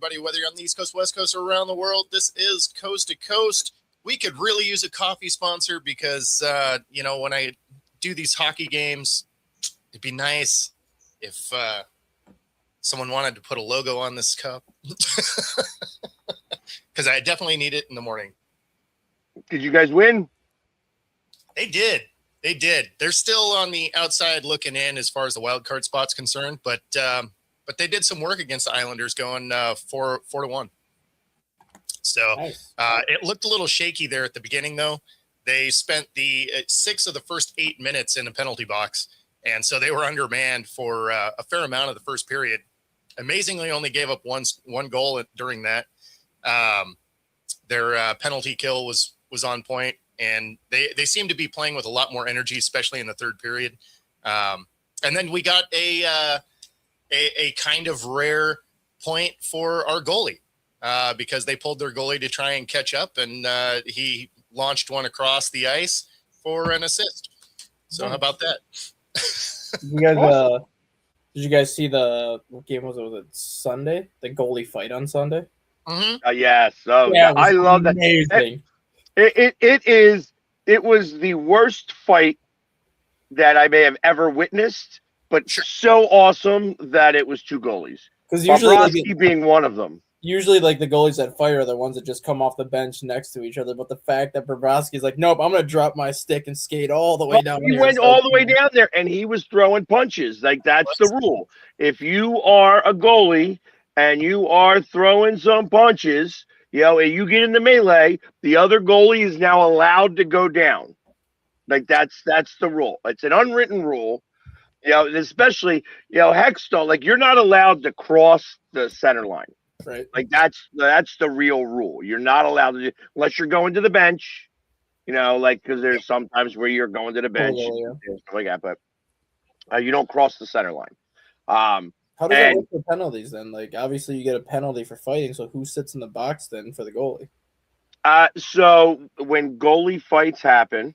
everybody, whether you're on the East Coast, West Coast, or around the world. This is Coast to Coast. We could really use a coffee sponsor because, when I do these hockey games, it'd be nice if someone wanted to put a logo on this cup. Because I definitely need it in the morning. Did you guys win? They did. They're still on the outside looking in as far as the wild card spot's concerned, but they did some work against the Islanders, going 4-1. So Nice. It looked a little shaky there at the beginning, though. They spent the 6 of the first 8 minutes in a penalty box, and so they were undermanned for a fair amount of the first period. Amazingly, only gave up one goal during that. Their penalty kill was on point, and they seem to be playing with a lot more energy, especially in the third period. And then we got a kind of rare point for our goalie because they pulled their goalie to try and catch up, and he launched one across the ice for an assist. So how about that? Did you guys see what game was it? Was it Sunday? The goalie fight on Sunday? Mm-hmm. Yes. Oh, yeah, I love that. Amazing. It was the worst fight that I may have ever witnessed, but so awesome that it was two goalies. Because usually, being one of them. Usually, the goalies that fight are the ones that just come off the bench next to each other. But the fact that Bobrovsky's like, nope, I'm going to drop my stick and skate all the way down. He went all the way down there, and he was throwing punches. That's the rule. If you are a goalie and you are throwing some punches, and you get in the melee, the other goalie is now allowed to go down. That's the rule. It's an unwritten rule. Especially, Hextall, you're not allowed to cross the center line. Right. That's the real rule. You're not allowed to unless you're going to the bench, because there's sometimes where you're going to the bench and stuff like that, but you don't cross the center line. How does that work for penalties then? Obviously you get a penalty for fighting, so who sits in the box then for the goalie? So when goalie fights happen,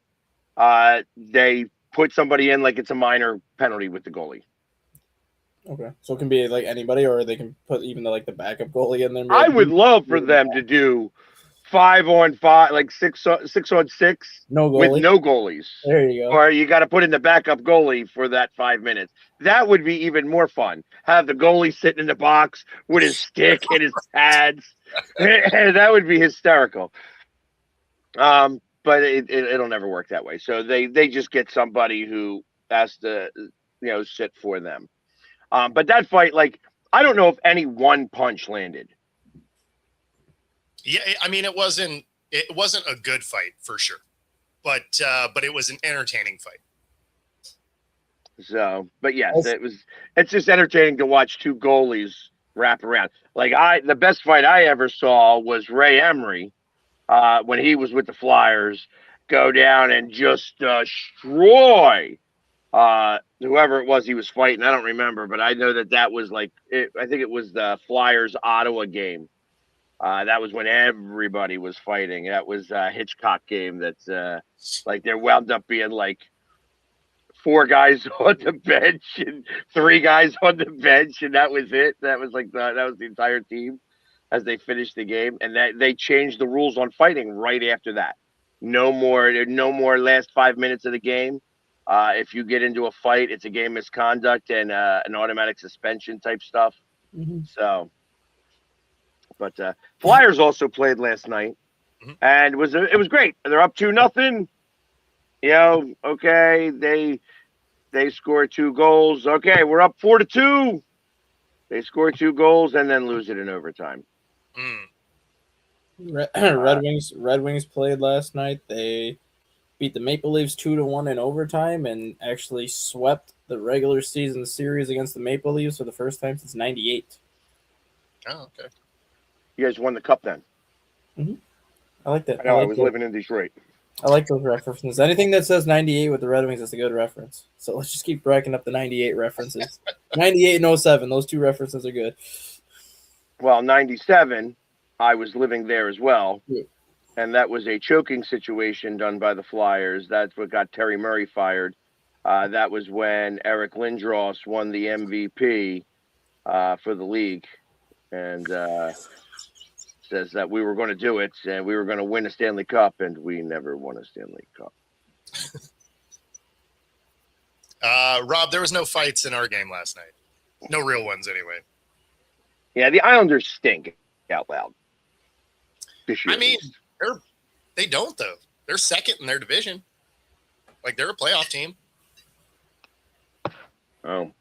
they put somebody in it's a minor penalty with the goalie. Okay, so it can be anybody, or they can put even the backup goalie in there. I would love for them to do 5-on-5, 6-on-6, no goalie. with no goalies. There you go. Or you got to put in the backup goalie for that 5 minutes. That would be even more fun. Have the goalie sitting in the box with his stick and his pads. That would be hysterical. But it'll never work that way. So they just get somebody who has to sit for them. But that fight, I don't know if any one punch landed. Yeah, I mean, it wasn't a good fight for sure, but it was an entertaining fight. So, but yes, it's just entertaining to watch two goalies wrap around. The best fight I ever saw was Ray Emery, when he was with the Flyers, go down and just destroy whoever it was he was fighting. I don't remember, but I know that was I think it was the Flyers Ottawa game. That was when everybody was fighting. That was a Hitchcock game. That's there wound up being 4 guys on the bench and 3 guys on the bench, and that was it. That was that was the entire team as they finished the game, and that they changed the rules on fighting right after that. No more last 5 minutes of the game. If you get into a fight, it's a game misconduct and an automatic suspension type stuff. Mm-hmm. So, but Flyers also played last night, and it was great. They're up 2-0. Okay, they scored 2 goals. Okay, we're up 4-2. They score 2 goals and then lose it in overtime. Red Wings played last night. They beat the Maple Leafs 2-1 in overtime and actually swept the regular season series against the Maple Leafs for the first time since '98. Oh, okay. You guys won the cup then. Mm-hmm. I like that. I was living in Detroit. I like those references. Anything that says 98 with the Red Wings is a good reference. So let's just keep racking up the 98 references. 98 and 07, those 2 references are good. Well, 97, I was living there as well. Yeah. And that was a choking situation done by the Flyers. That's what got Terry Murray fired. That was when Eric Lindros won the MVP for the league. and says that we were going to do it and we were going to win a Stanley Cup, and we never won a Stanley Cup. Rob, there was no fights in our game last night. No real ones, anyway. Yeah, the Islanders stink out loud. This year, I mean, they don't, though. They're second in their division. Like, they're a playoff team. Oh,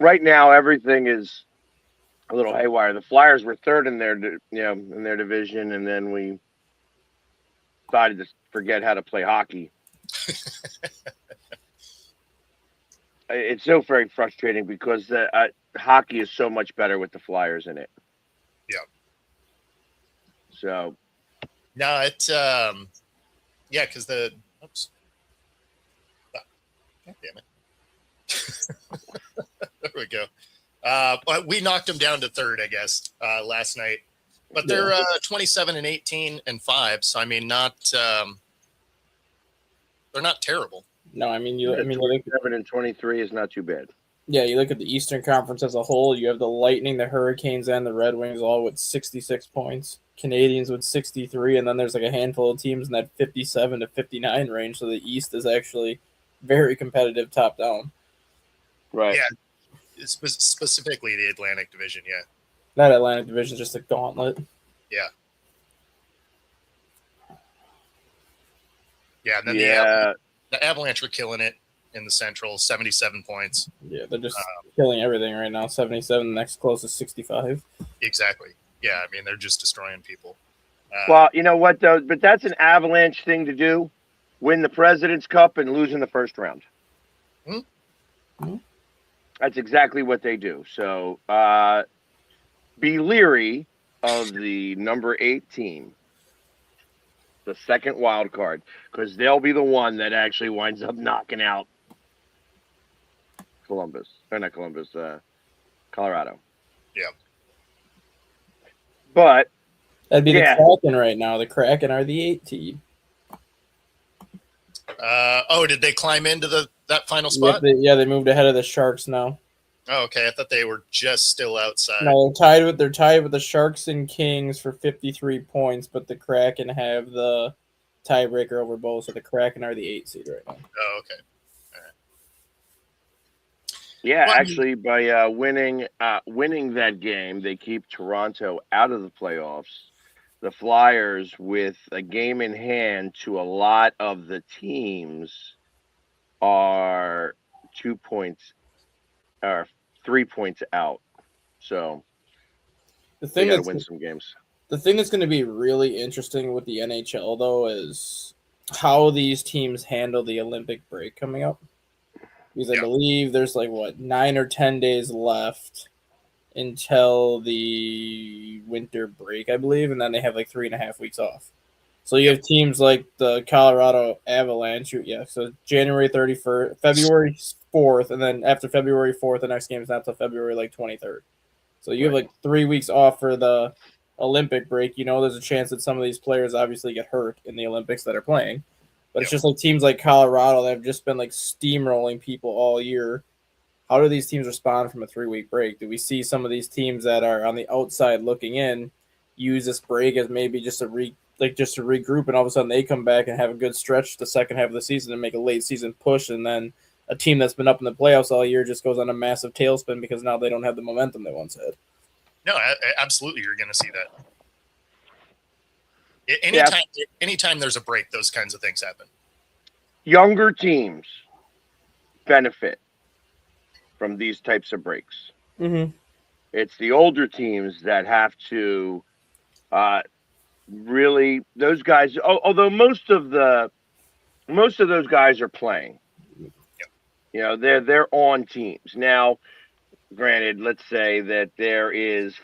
right now everything is a little haywire. The Flyers were third in their, in their division, and then we decided to forget how to play hockey. It's so very frustrating because hockey is so much better with the Flyers in it. Yeah. So. No, it's yeah, because oops. God damn it. There we go. But we knocked them down to third, I guess, last night. But they're 27 and 18 and 5. So I mean, they're not terrible. No, I mean, 27 and 23 is not too bad. Yeah, you look at the Eastern Conference as a whole. You have the Lightning, the Hurricanes, and the Red Wings all with 66 points. Canadians with 63, and then there's like a handful of teams in that 57 to 59 range. So the East is actually very competitive top down. Right. Yeah, specifically the Atlantic Division. Yeah. That Atlantic Division is just a gauntlet. Yeah. Yeah. And then the Avalanche were killing it in the Central, 77 points. Yeah, they're just killing everything right now. 77, the next closest 65. Exactly. Yeah, I mean, they're just destroying people. Well, you know what, though? But that's an Avalanche thing to do. Win the President's Cup and lose in the first round. Mm-hmm. That's exactly what they do. So be leery of the number 8 team, the second wild card, because they'll be the one that actually winds up knocking out Colorado. Yeah. But that'd be the Kraken right now. The Kraken are the 8 team. Did they climb into that final spot? They moved ahead of the Sharks now. Oh, okay. I thought they were just still outside. No, they're tied with the Sharks and Kings for 53 points, but the Kraken have the tiebreaker over both, so the Kraken are the 8 seed right now. Oh, okay. All right. Yeah, actually, by winning that game, they keep Toronto out of the playoffs. The Flyers, with a game in hand to a lot of the teams, are 2 points or 3 points out. So they got to win some games. The thing that's going to be really interesting with the NHL, though, is how these teams handle the Olympic break coming up. Because I believe there's 9 or 10 days left until the winter break, I believe, and then they have 3.5 weeks off. So you have teams like the Colorado Avalanche, so January 31st, February 4th, and then after February 4th, the next game is not until February 23rd. So you have 3 weeks off for the Olympic break. There's a chance that some of these players obviously get hurt in the Olympics that are playing. But it's just teams like Colorado that have just been steamrolling people all year. How do these teams respond from a 3-week break? Do we see some of these teams that are on the outside looking in use this break as maybe just to regroup, and all of a sudden they come back and have a good stretch the second half of the season and make a late season push, and then a team that's been up in the playoffs all year just goes on a massive tailspin because now they don't have the momentum they once had? No, absolutely, you're going to see that. Anytime there's a break, those kinds of things happen. Younger teams benefit from these types of breaks. Mm-hmm. It's the older teams that have to really, those guys, although most of those guys are playing. Yep. They're on teams. Now, granted, let's say that there is,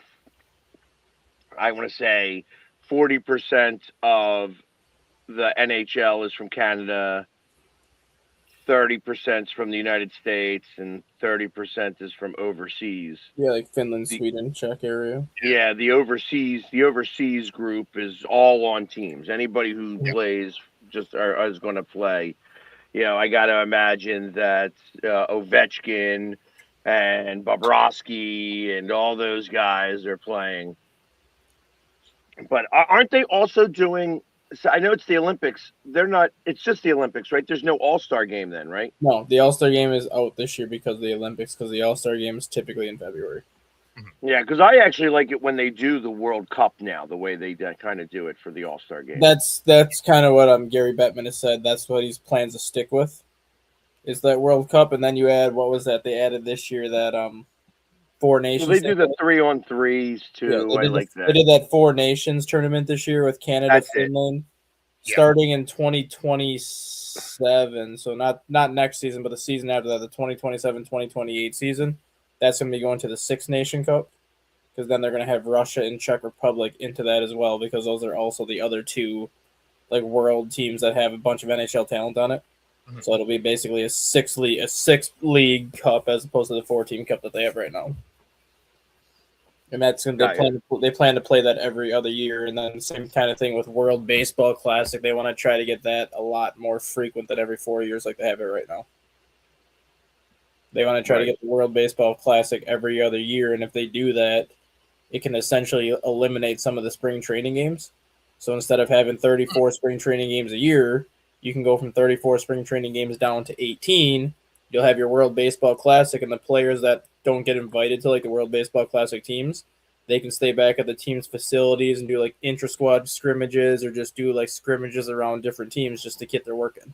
I want to say 40% of the NHL is from Canada, 30% is from the United States, and 30% is from overseas. Yeah, like Finland, Sweden, Czech area. Yeah, the overseas group is all on teams. Anybody who plays is going to play. I got to imagine that Ovechkin and Bobrovsky and all those guys are playing. But aren't they also doing? So I know it's the Olympics. They're not. It's just the Olympics, right? There's no All-Star game then, right? No, the All-Star game is out this year because of the Olympics, because the All-Star game is typically in February. Yeah, because I actually like it when they do the World Cup now, the way they kind of do it for the All-Star game. That's kind of what Gary Bettman has said. That's what he plans to stick with, is that World Cup, and then you add, what was that they added this year, that Four Nations. Well, they do the 3-on-3s too. Yeah, I like that. They did that Four Nations tournament this year with Canada, That's Finland, starting in 2027. So not next season, but the season after that, the 2027-2028 season. That's going to be going to the Six Nation Cup, because then they're going to have Russia and Czech Republic into that as well, because those are also the other two like world teams that have a bunch of NHL talent on it. Mm-hmm. So it'll be basically a six league cup as opposed to the 4-team cup that they have right now. And that's they plan to play that every other year, and then the same kind of thing with World Baseball Classic. They want to try to get that a lot more frequent than every 4 years, like they have it right now. They want to try to get the World Baseball Classic every other year, and if they do that, it can essentially eliminate some of the spring training games. So instead of having 34 spring training games a year, you can go from 34 spring training games down to 18. You'll have your World Baseball Classic, and the players that don't get invited to like the World Baseball Classic teams, they can stay back at the team's facilities and do like intra-squad scrimmages, or just do like scrimmages around different teams just to get their work in.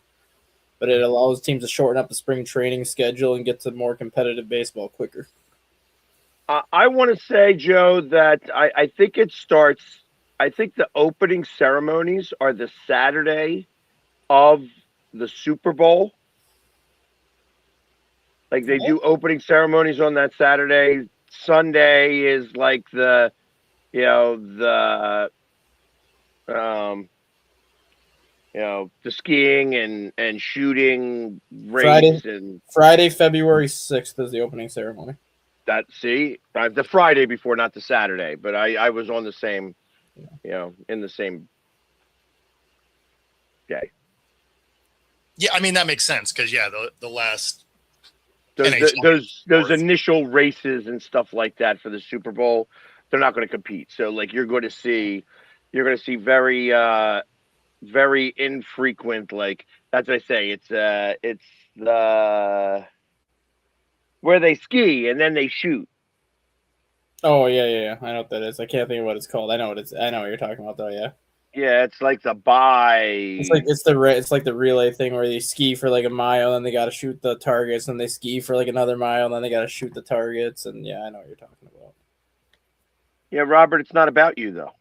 But it allows teams to shorten up the spring training schedule and get to more competitive baseball quicker. I want to say, Joe, that I think it starts. I think the opening ceremonies are the Saturday of the Super Bowl. Like they do opening ceremonies on that Saturday. Sunday is like the skiing and shooting race. Friday, February 6th is the opening ceremony. The Friday before, not the Saturday, but I was on the same, in the same day. Yeah, I mean that makes sense because the last those initial races and stuff like that for the Super Bowl, they're not going to compete. So like you're going to see very very infrequent, like that's what I say. It's the where they ski and then they shoot. Oh yeah. I know what that is. I can't think of what it's called. I know what you're talking about though. Yeah. Yeah, it's like the bye. It's like the relay thing where they ski for like a mile and they got to shoot the targets, and they ski for like another mile and then they got to shoot the targets. And yeah, I know what you're talking about. Yeah, Robert, it's not about you though.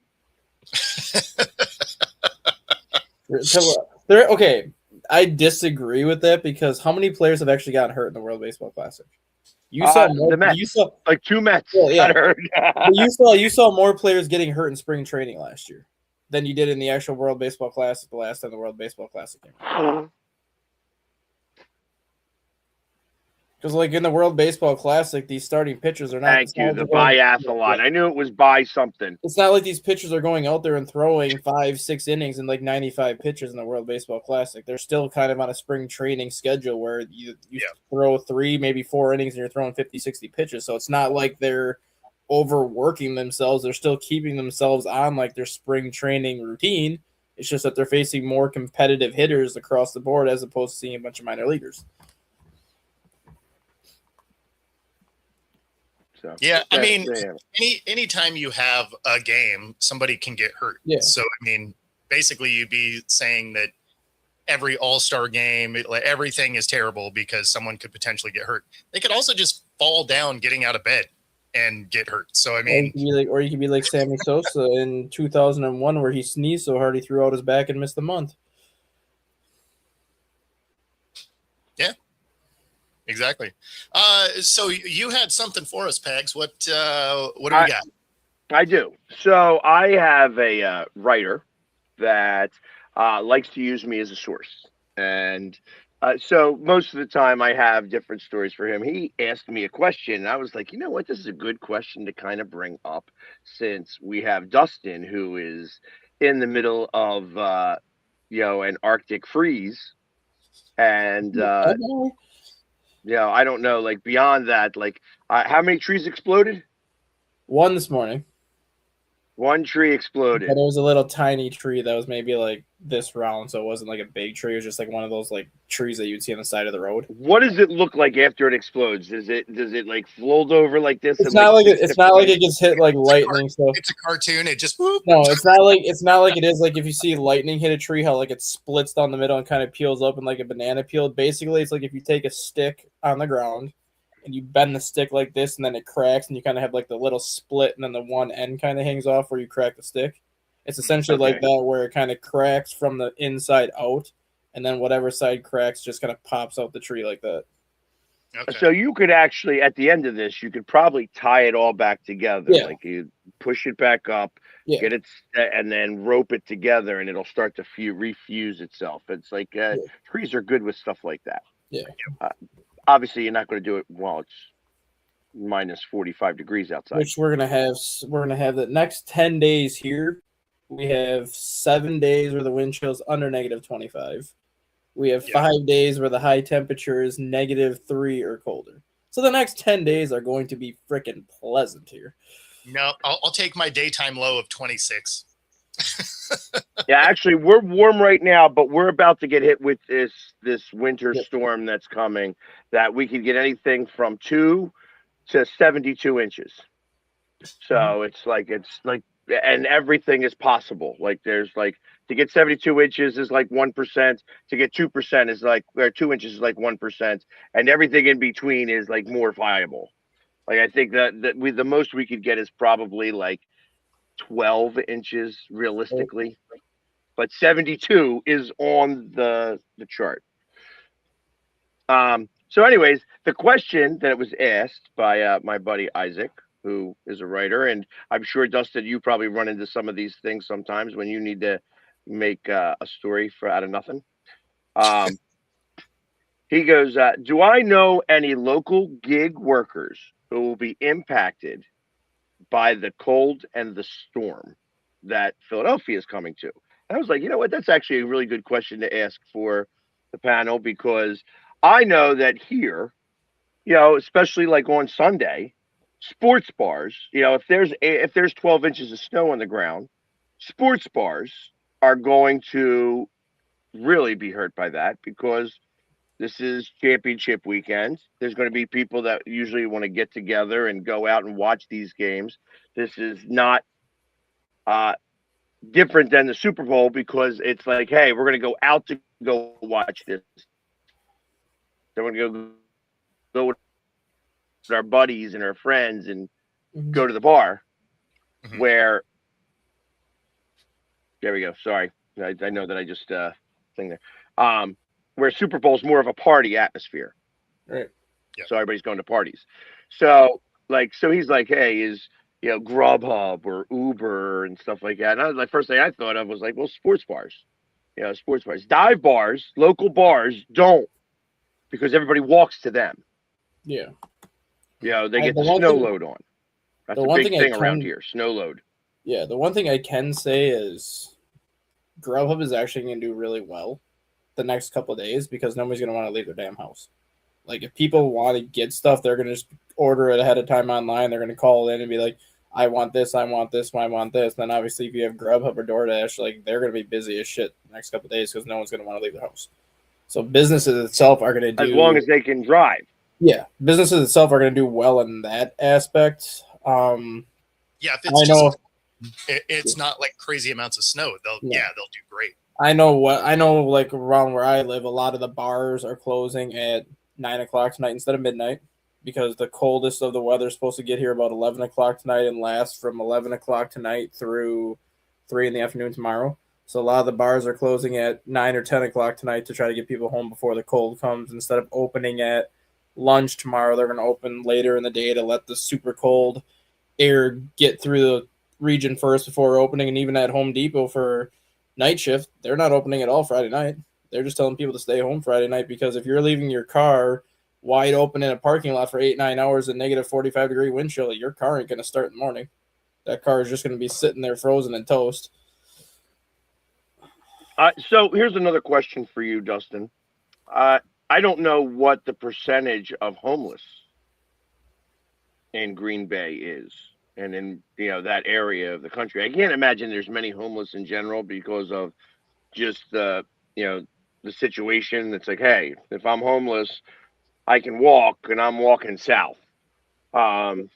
Okay, I disagree with that, because how many players have actually gotten hurt in the World Baseball Classic? You saw the Mets. You saw like 2 Mets got hurt. you saw more players getting hurt in spring training last year than you did in the actual World Baseball Classic the last time the World Baseball Classic came out. Because like in the World Baseball Classic, these starting pitchers are not. Thank you, the biathlon. I knew it was by something. It's not like these pitchers are going out there and throwing 5-6 innings and like 95 pitches in the World Baseball Classic. They're still kind of on a spring training schedule where you throw 3, maybe 4 innings and you're throwing 50-60 pitches. So it's not like they're overworking themselves. They're still keeping themselves on like their spring training routine. It's just that they're facing more competitive hitters across the board as opposed to seeing a bunch of minor leaguers. So, yeah, I mean, anytime you have a game, somebody can get hurt. Yeah. So, I mean, basically you'd be saying that every all-star game, everything is terrible because someone could potentially get hurt. They could also just fall down getting out of bed and get hurt. So, I mean... Or you could be like Sammy Sosa in 2001 where he sneezed so hard he threw out his back and missed the month. Yeah. Exactly. So you had something for us, Pags. What do we got? I do. So I have a writer that likes to use me as a source. And so most of the time I have different stories for him. He asked me a question, and I was like, you know what? This is a good question to kind of bring up, since we have Dustin, who is in the middle of, an Arctic freeze. And I don't know. Like beyond that, like how many trees exploded? One this morning. One tree But exploded. it was a little tiny tree that was maybe like this round, so it wasn't like a big tree. It was just like one of those like trees that you'd see on the side of the road. What does it look like after it explodes? Does it like fold over like this It's and like not like six it's not different like ways? it gets hit like lightning. So It's a cartoon. It just whoop. no, it's not like it is like if you see lightning hit a tree, how like it splits down the middle and kind of peels up and like a banana peel. Basically, it's like if you take a stick on the ground and you bend the stick like this, and then it cracks, and you kind of have like the little split, and then the one end kind of hangs off where you crack the stick. It's essentially like Okay. that, where it kind of cracks from the inside out, and then whatever side cracks just kind of pops out the tree like that. Okay. So you could actually, at the end of this, you could probably tie it all back together. Yeah. Like you push it back up, Yeah. get it, and then rope it together, and it'll start to refuse itself. It's like trees are good with stuff like that. Yeah. Obviously, you're not going to do it while it's minus 45 degrees outside. Which we're gonna have the next 10 days here. We have 7 days where the wind chill's under -25. We have Yeah. 5 days where the high temperature is -3 or colder. So the next 10 days are going to be freaking pleasant here. No, I'll take my daytime low of 26. Yeah, actually, we're warm right now, but we're about to get hit with this winter Yep. storm that's coming. That we could get anything from 2 to 72 inches. So it's like and everything is possible. Like there's like to get 72 inches is like 1%. To get 2% is like, or 2 inches is like 1%, and everything in between is like more viable. Like I think that the most we could get is probably like 12 inches realistically, but 72 is on the chart. So anyways, the question that was asked by my buddy Isaac, who is a writer, and I'm sure Dustin, you probably run into some of these things sometimes when you need to make a story for out of nothing. He goes, do I know any local gig workers who will be impacted by the cold and the storm that Philadelphia is coming to? And I was like, you know what? That's actually a really good question to ask for the panel, because I know that here, especially like on Sunday, sports bars, if there's 12 inches of snow on the ground, sports bars are going to really be hurt by that, because this is championship weekend. There's going to be people that usually want to get together and go out and watch these games. This is not different than the Super Bowl, because it's like, hey, we're going to go out to go watch this. Then we're going to go with our buddies and our friends and go to the bar. Mhm. Where there we go. Sorry, I know that I just thing there. Where Super Bowl is more of a party atmosphere. Right. Yeah. So everybody's going to parties. So he's like, hey, is Grubhub or Uber and stuff like that. And the first thing I thought of was like, well, sports bars. Sports bars, dive bars, local bars don't, because everybody walks to them. Yeah. They get the snow load on. That's a big thing around here. Snow load. Yeah, the one thing I can say is Grubhub is actually going to do really well the next couple of days, because nobody's going to want to leave their damn house. Like, if people want to get stuff, they're going to just order it ahead of time online. They're going to call in and be like, I want this, I want this, I want this. Then obviously, if you have Grubhub or DoorDash, like, they're going to be busy as shit the next couple of days, because no one's going to want to leave their house. So businesses itself are going to do, as long as they can drive. Yeah, businesses itself are going to do well in that aspect. Yeah, if it's it's not like crazy amounts of snow, they'll do great. I know like around where I live, a lot of the bars are closing at 9 o'clock tonight instead of midnight, because the coldest of the weather is supposed to get here about 11 o'clock tonight and last from 11 o'clock tonight through 3 in the afternoon tomorrow. So a lot of the bars are closing at 9 or 10 o'clock tonight to try to get people home before the cold comes. Instead of opening at lunch tomorrow, they're going to open later in the day to let the super cold air get through the region first before opening. And even at Home Depot for night shift, they're not opening at all Friday night. They're just telling people to stay home Friday night, because if you're leaving your car wide open in a parking lot for 8-9 hours in negative 45-degree wind chill, your car ain't going to start in the morning. That car is just going to be sitting there frozen and toast. So here's another question for you, Dustin. I I don't know what the percentage of homeless in Green Bay is, and in that area of the country. I can't imagine there's many homeless in general because of just the situation. It's like, hey, if I'm homeless, I can walk, and I'm walking south. Um,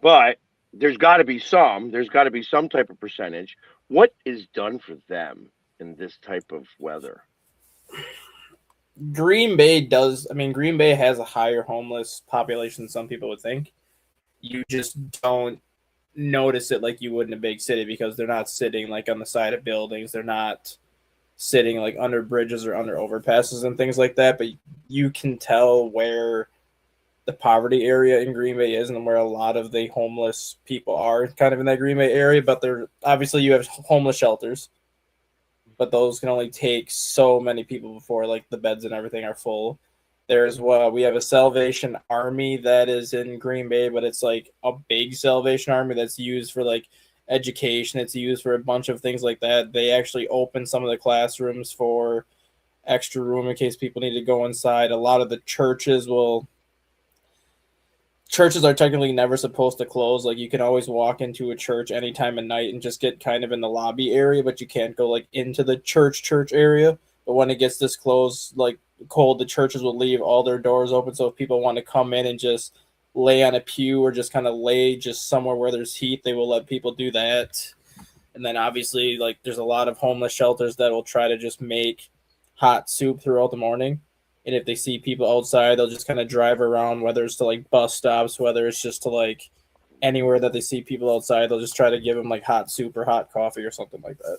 but there's got to be some. There's got to be some type of percentage. What is done for them in this type of weather? Green Bay does. I mean, Green Bay has a higher homeless population than some people would think. You just don't notice it like you would in a big city because they're not sitting like on the side of buildings. They're not sitting like under bridges or under overpasses and things like that. But you can tell where the poverty area in Green Bay is and where a lot of the homeless people are kind of in that Green Bay area. But they're obviously you have homeless shelters, but those can only take so many people before like the beds and everything are full. There's we have a Salvation Army that is in Green Bay, but it's like a big Salvation Army that's used for like education. It's used for a bunch of things like that. They actually open some of the classrooms for extra room in case people need to go inside. A lot of the churches are technically never supposed to close. Like you can always walk into a church any time of night and just get kind of in the lobby area, but you can't go like into the church area. But when it gets this close, like cold, the churches will leave all their doors open. So if people want to come in and just lay on a pew or just kind of lay just somewhere where there's heat, they will let people do that. And then obviously like there's a lot of homeless shelters that will try to just make hot soup throughout the morning. And if they see people outside, they'll just kind of drive around, whether it's to like bus stops, whether it's just to like anywhere that they see people outside, they'll just try to give them like hot soup or hot coffee or something like that.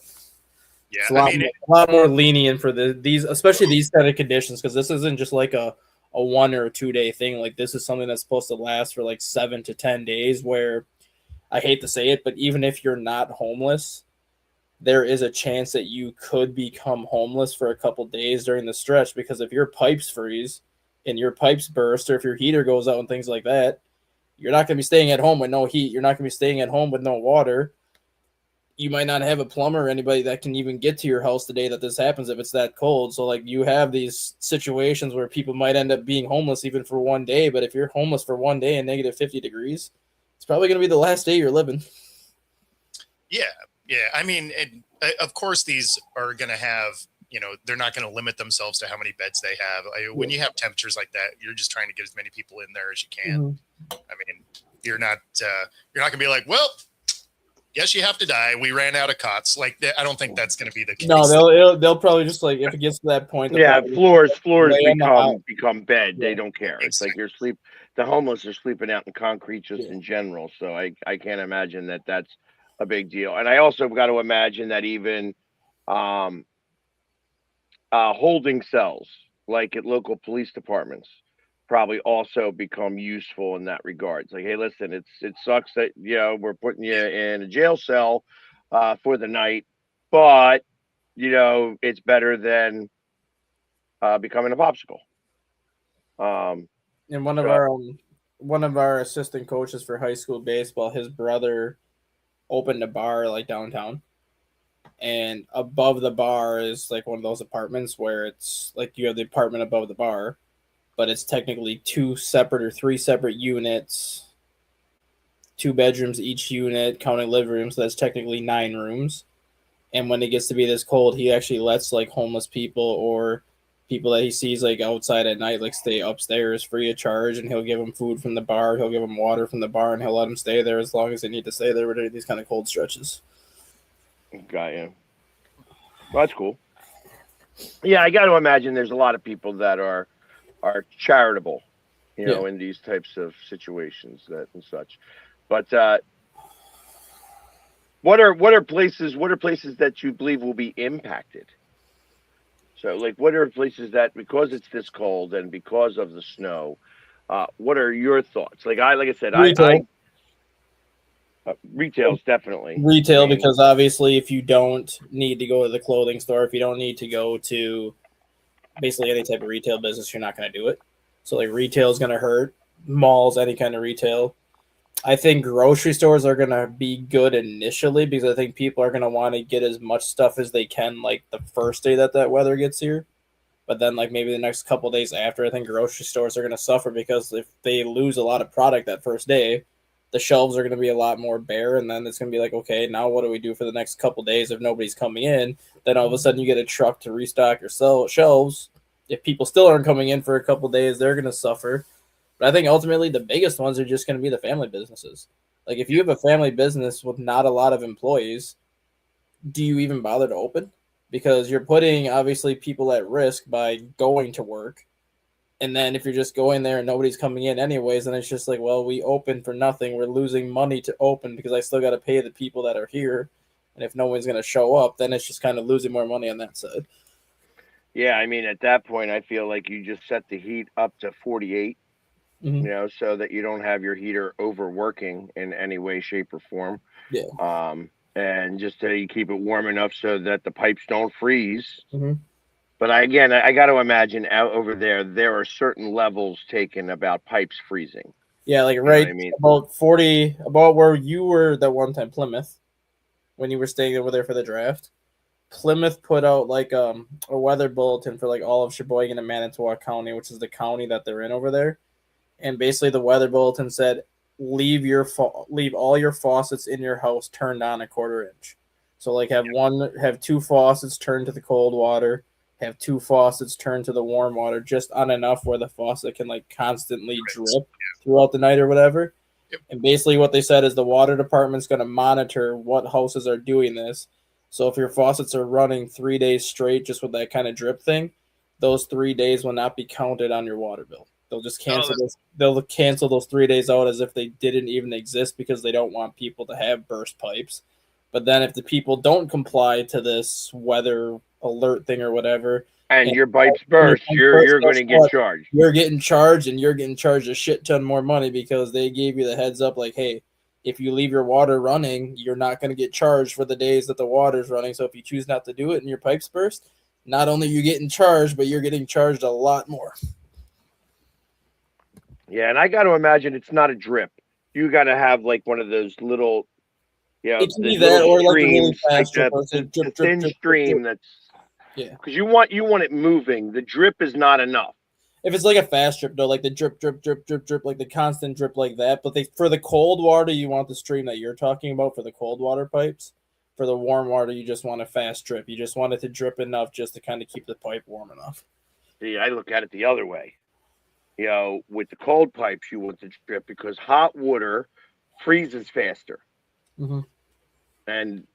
Yeah, it's a lot more lenient for these, especially these kind of conditions, because this isn't just like a 1 or 2 day thing. Like this is something that's supposed to last for like 7 to 10 days. Where I hate to say it, but even if you're not homeless, there is a chance that you could become homeless for a couple days during the stretch, because if your pipes freeze and your pipes burst, or if your heater goes out and things like that, you're not going to be staying at home with no heat. You're not going to be staying at home with no water. You might not have a plumber or anybody that can even get to your house the day that this happens if it's that cold. So like you have these situations where people might end up being homeless even for 1 day. But if you're homeless for 1 day in negative 50 degrees, it's probably going to be the last day you're living. Yeah. Yeah. I mean, of course, these are going to have, they're not going to limit themselves to how many beds they have. When you have temperatures like that, you're just trying to get as many people in there as you can. Mm-hmm. I mean, you're not going to be like, well, yes, you have to die. We ran out of cots. Like, I don't think that's going to be the case. No, they'll probably just like, if it gets to that point. Floors become bed. Yeah. They don't care. Exactly. It's like the homeless are sleeping out in concrete just in general. So I can't imagine that that's a big deal. And I also got to imagine that even holding cells, like at local police departments, probably also become useful in that regard. It's like, hey, listen, it sucks that we're putting you in a jail cell for the night, but it's better than becoming a popsicle. And one of our assistant coaches for high school baseball, his brother opened a bar like downtown, and above the bar is like one of those apartments where it's like you have the apartment above the bar, but it's technically 2 separate or 3 separate units, 2 bedrooms each unit, counting living room. So that's technically 9 rooms. And when it gets to be this cold, he actually lets like homeless people or people that he sees like outside at night, like stay upstairs free of charge. And he'll give them food from the bar. He'll give them water from the bar, and he'll let them stay there as long as they need to stay there during these kind of cold stretches. Got you. Well, that's cool. Yeah, I got to imagine there's a lot of people that are charitable, in these types of situations and such. But what are places that you believe will be impacted? So, like, what are places that, because it's this cold and because of the snow, what are your thoughts? Like I said, retail. Retail's definitely retail, because obviously if you don't need to go to the clothing store, if you don't need to go to basically any type of retail business, you're not going to do it. So like retail is going to hurt. Malls, any kind of retail. I think grocery stores are going to be good initially, because I think people are going to want to get as much stuff as they can like the first day that weather gets here. But then, like, maybe the next couple days after, I think grocery stores are going to suffer because if they lose a lot of product that first day, the shelves are going to be a lot more bare. And then it's going to be like, okay, now what do we do for the next couple days if nobody's coming in? Then all of a sudden you get a truck to restock your shelves. If people still aren't coming in for a couple days, they're going to suffer. But I think ultimately the biggest ones are just going to be the family businesses. Like, if you have a family business with not a lot of employees, do you even bother to open? Because you're putting, obviously, people at risk by going to work. And then if you're just going there and nobody's coming in anyways, then it's just like, well, we open for nothing. We're losing money to open because I still got to pay the people that are here. And if no one's going to show up, then it's just kind of losing more money on that side. Yeah, I mean, at that point, I feel like you just set the heat up to 48, so that you don't have your heater overworking in any way, shape, or form. Yeah. And just so you keep it warm enough so that the pipes don't freeze. Mm-hmm. But I got to imagine out over there are certain levels taken about pipes freezing. Yeah, like about 40, about where you were that one time, Plymouth, when you were staying over there for the draft. Plymouth put out like a weather bulletin for like all of Sheboygan and Manitowoc County, which is the county that they're in over there. And basically the weather bulletin said, leave all your faucets in your house turned on a 1/4 inch. So like have 2 faucets turned to the cold water, have 2 faucets turned to the warm water, just on enough where the faucet can like constantly drip throughout the night or whatever. Yep. And basically what they said is the water department's going to monitor what houses are doing this. So if your faucets are running 3 days straight just with that kind of drip thing, those 3 days will not be counted on your water bill. They'll just cancel this. They'll cancel those 3 days out as if they didn't even exist because they don't want people to have burst pipes. But then if the people don't comply to this weather alert thing or whatever, and your pipes burst, you're going to get charged. You're getting charged, and you're getting charged a shit ton more money because they gave you the heads up like, hey, if you leave your water running, you're not going to get charged for the days that the water's running. So if you choose not to do it and your pipes burst, not only are you getting charged, but you're getting charged a lot more. Yeah, and I got to imagine it's not a drip. You got to have like one of those little, it can be that or like a really fast drip, the thin stream that's because you want it moving. The drip is not enough. If it's like a fast drip, though, like the drip, like the constant drip like that. But for the cold water, you want the stream that you're talking about for the cold water pipes. For the warm water, you just want a fast drip. You just want it to drip enough just to kind of keep the pipe warm enough. See, I look at it the other way. With the cold pipes, you want the drip because hot water freezes faster. Mm-hmm. And,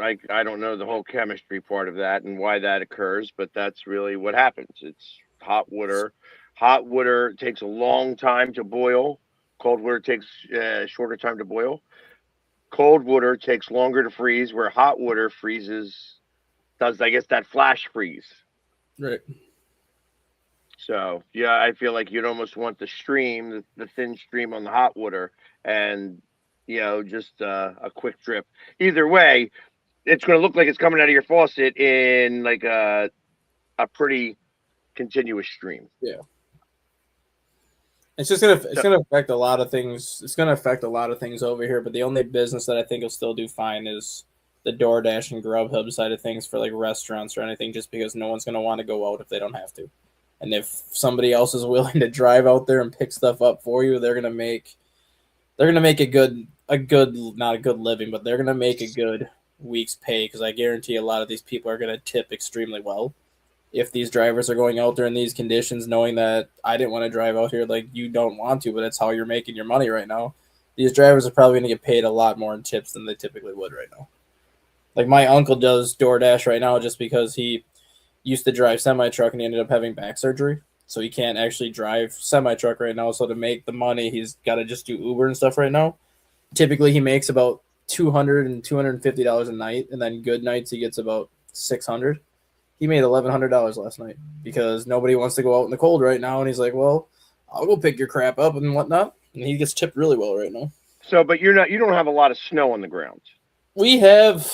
I don't know the whole chemistry part of that and why that occurs, but that's really what happens. It's hot water. Hot water takes a long time to boil. Cold water takes a shorter time to boil. Cold water takes longer to freeze, where hot water does that flash freeze. Right. So, yeah, I feel like you'd almost want the stream, the thin stream on the hot water, and, just a quick drip. Either way, it's going to look like it's coming out of your faucet in like a pretty continuous stream. Yeah. It's gonna affect a lot of things. It's gonna affect a lot of things over here, but the only business that I think will still do fine is the DoorDash and Grubhub side of things for like restaurants or anything, just because no one's gonna want to go out if they don't have to. And if somebody else is willing to drive out there and pick stuff up for you, they're gonna make a good not a good living, but they're gonna make a good week's pay, because I guarantee a lot of these people are gonna tip extremely well. If these drivers are going out there in these conditions, knowing that I didn't want to drive out here, like you don't want to, but it's how you're making your money right now. These drivers are probably going to get paid a lot more in tips than they typically would right now. Like my uncle does DoorDash right now just because he used to drive semi-truck and he ended up having back surgery. So he can't actually drive semi-truck right now. So to make the money, he's got to just do Uber and stuff right now. Typically he makes about $200 and $250 a night. And then good nights he gets about $600. He made $1,100 last night because nobody wants to go out in the cold right now. And he's like, well, I'll go pick your crap up and whatnot. And he gets tipped really well right now. So, but you don't have a lot of snow on the ground. We have,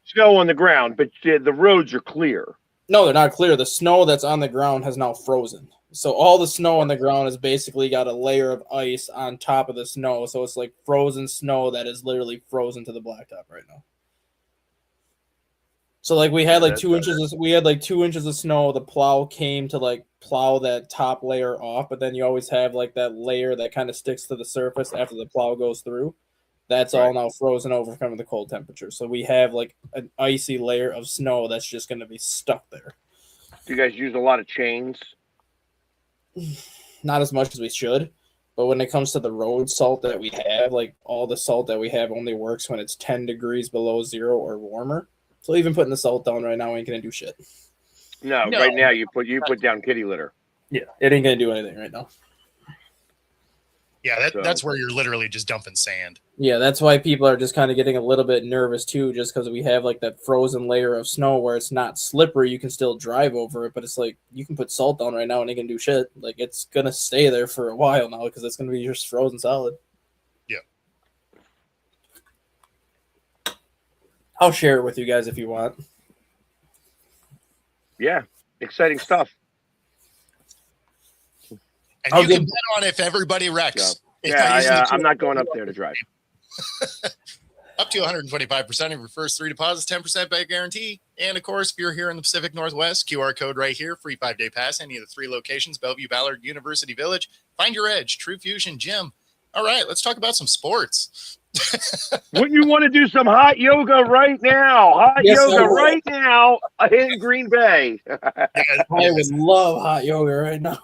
snow on the ground, but the roads are clear. No, they're not clear. The snow that's on the ground has now frozen. So all the snow on the ground has basically got a layer of ice on top of the snow. So it's like frozen snow that is literally frozen to the blacktop right now. So like we had like That's 2 inches. We had like 2 inches of snow. The plow came to like plow that top layer off, but then you always have like that layer that kind of sticks to the surface after the plow goes through. That's all now frozen over from the cold temperature. So we have like an icy layer of snow that's just going to be stuck there. Do you guys use a lot of chains? Not as much as we should, but when it comes to the road salt that we have, like all the salt that we have only works when it's 10 degrees below zero or warmer. So even putting the salt down right now ain't gonna do shit. No, right now you put down kitty litter. Yeah, it ain't gonna do anything right now. Yeah, that's where you're literally just dumping sand. Yeah, that's why people are just kind of getting a little bit nervous too, just because we have like that frozen layer of snow where it's not slippery. You can still drive over it, but it's like you can put salt down right now and it can do shit. Like it's gonna stay there for a while now because it's gonna be just frozen solid. Yeah. I'll share it with you guys if you want. Yeah, exciting stuff. And you can bet on if everybody wrecks. I'm not going up there to drive. Up to 125% of your first 3 deposits, 10% back guarantee. And of course, if you're here in the Pacific Northwest, QR code right here, free 5-day pass, any of the 3 locations, Bellevue, Ballard, University Village. Find your edge, True Fusion Gym. All right, let's talk about some sports. Wouldn't you want to do some hot yoga right now? Right now in Green Bay. I would love hot yoga right now.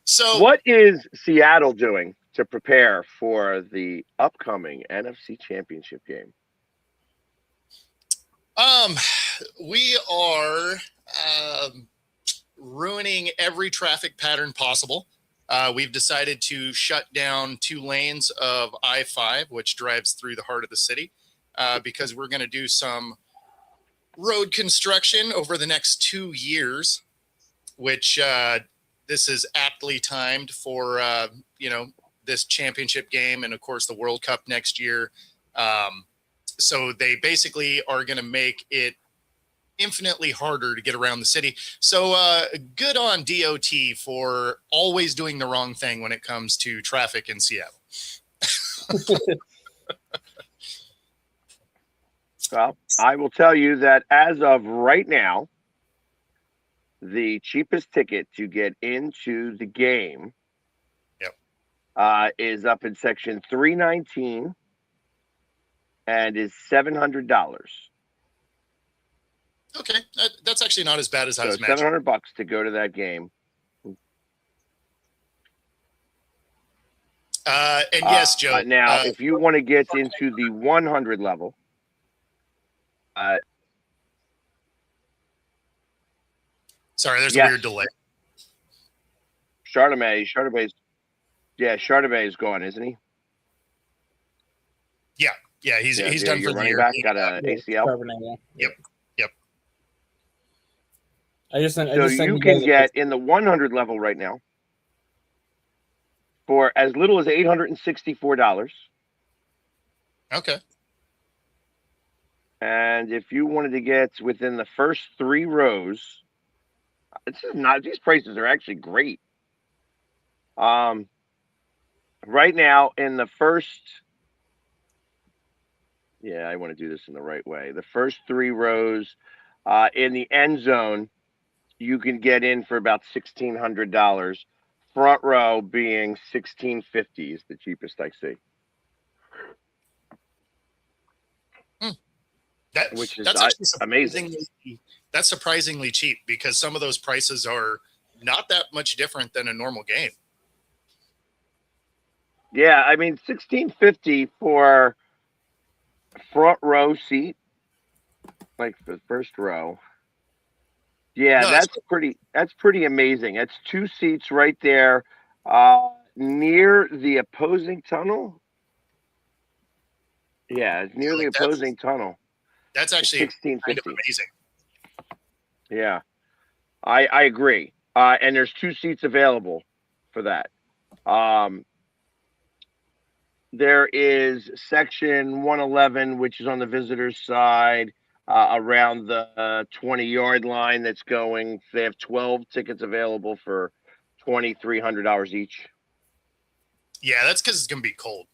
So what is Seattle doing to prepare for the upcoming NFC Championship game? We are ruining every traffic pattern possible. We've decided to shut down 2 lanes of I-5, which drives through the heart of the city, because we're going to do some road construction over the next 2 years, which this is aptly timed for, this championship game and, of course, the World Cup next year. So they basically are going to make it infinitely harder to get around the city. So good on DOT for always doing the wrong thing when it comes to traffic in Seattle. Well, I will tell you that as of right now, the cheapest ticket to get into the game is up in section 319 and is $700. Okay, that's actually not as bad as I was imagining. $700 to go to that game. And yes, Joe. Now, if you want to get into the 100 level, sorry, there's a weird delay. Chardonnay is gone, isn't he? Yeah, he's done for the running year. Back got an ACL. Yep. You can get in the 100 level right now for as little as $864. Okay. And if you wanted to get within the first 3 rows, these prices are actually great. Right now in the first, I want to do this in the right way. The first 3 rows in the end zone, you can get in for about $1,600. Front row being $1,650 is the cheapest I see. Which is amazing. That's surprisingly cheap because some of those prices are not that much different than a normal game. Yeah, I mean $1,650 for front row seat, like the first row. Yeah, that's pretty amazing. That's 2 seats right there near the opposing tunnel. Yeah, it's near the opposing tunnel. That's actually kind of amazing. Yeah, I agree. And there's 2 seats available for that. There is section 111, which is on the visitor's side, around the 20-yard line that's going. They have 12 tickets available for $2,300 each. Yeah, that's because it's going to be cold.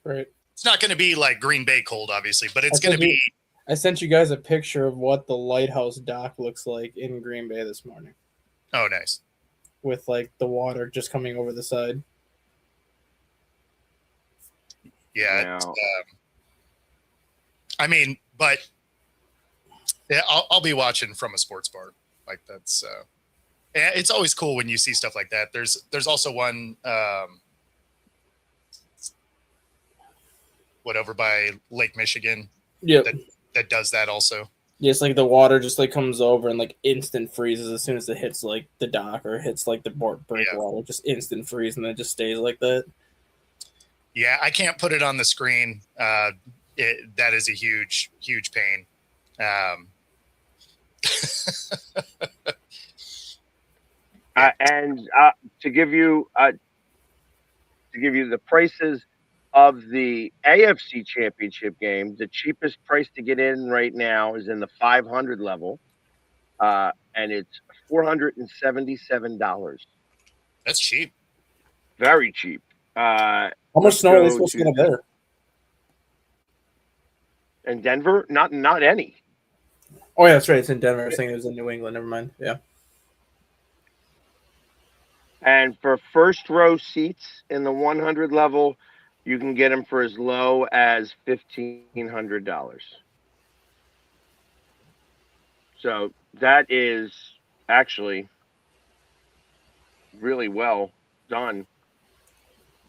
Right. It's not going to be like Green Bay cold, obviously, but it's going to be. I sent you guys a picture of what the lighthouse dock looks like in Green Bay this morning. Oh, nice. With like the water just coming over the side. Yeah. I mean, but yeah, I'll be watching from a sports bar. Like that's it's always cool when you see stuff like that. There's also one over by Lake Michigan. Yeah. That does that also. Yeah, it's like the water just like comes over and like instant freezes as soon as it hits like the dock or hits like the breakwater, just instant freeze and then it just stays like that. Yeah, I can't put it on the screen. That is a huge pain. And to give you the prices of the AFC Championship game, the cheapest price to get in right now is in the 500 level, and it's $477. That's cheap. Very cheap. How much snow are they supposed to get up there? In Denver? Not any. Oh yeah, that's right. It's in Denver. I was thinking it was in New England. Never mind. Yeah. And for first row seats in the 100 level, you can get them for as low as $1,500. So that is actually really well done.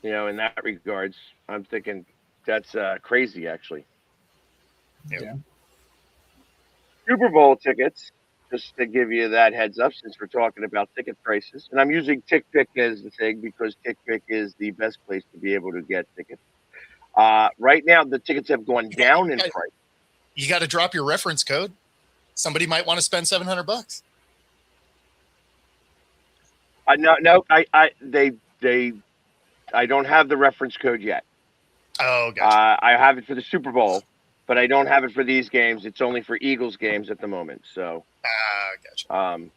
In that regards, I'm thinking that's crazy, actually. Yeah. Super Bowl tickets, just to give you that heads up, since we're talking about ticket prices. And I'm using TickPick as the thing because TickPick is the best place to be able to get tickets. Right now, the tickets have gone down in price. You got to drop your reference code. Somebody might want to spend $700. No, I don't have the reference code yet. Oh, gotcha. I have it for the Super Bowl, but I don't have it for these games. It's only for Eagles games at the moment. So, gotcha.